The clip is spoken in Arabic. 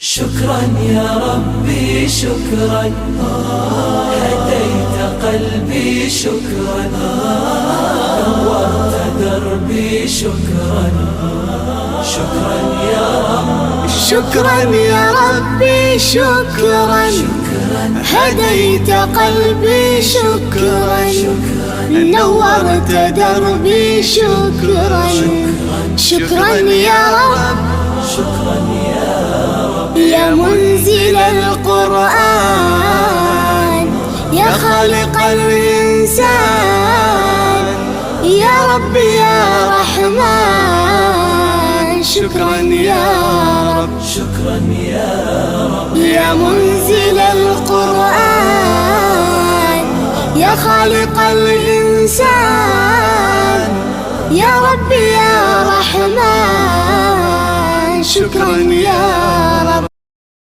شكرا يا ربي شكرا، هديت قلبي شكرا، نورت دربي شكرا. شكرا يا رب، شكرا يا ربي شكرا، هديت قلبي شكرا، نورت دربي شكرا. شكرا يا رب، شكرا يا رب، يا منزل القرآن، يا خالق الإنسان، يا رب يا رحمن. شكرا يا رب، شكرا يا رب، يا منزل القرآن، يا خالق الإنسان، يا رب يا رحمن. شكرا يا رب،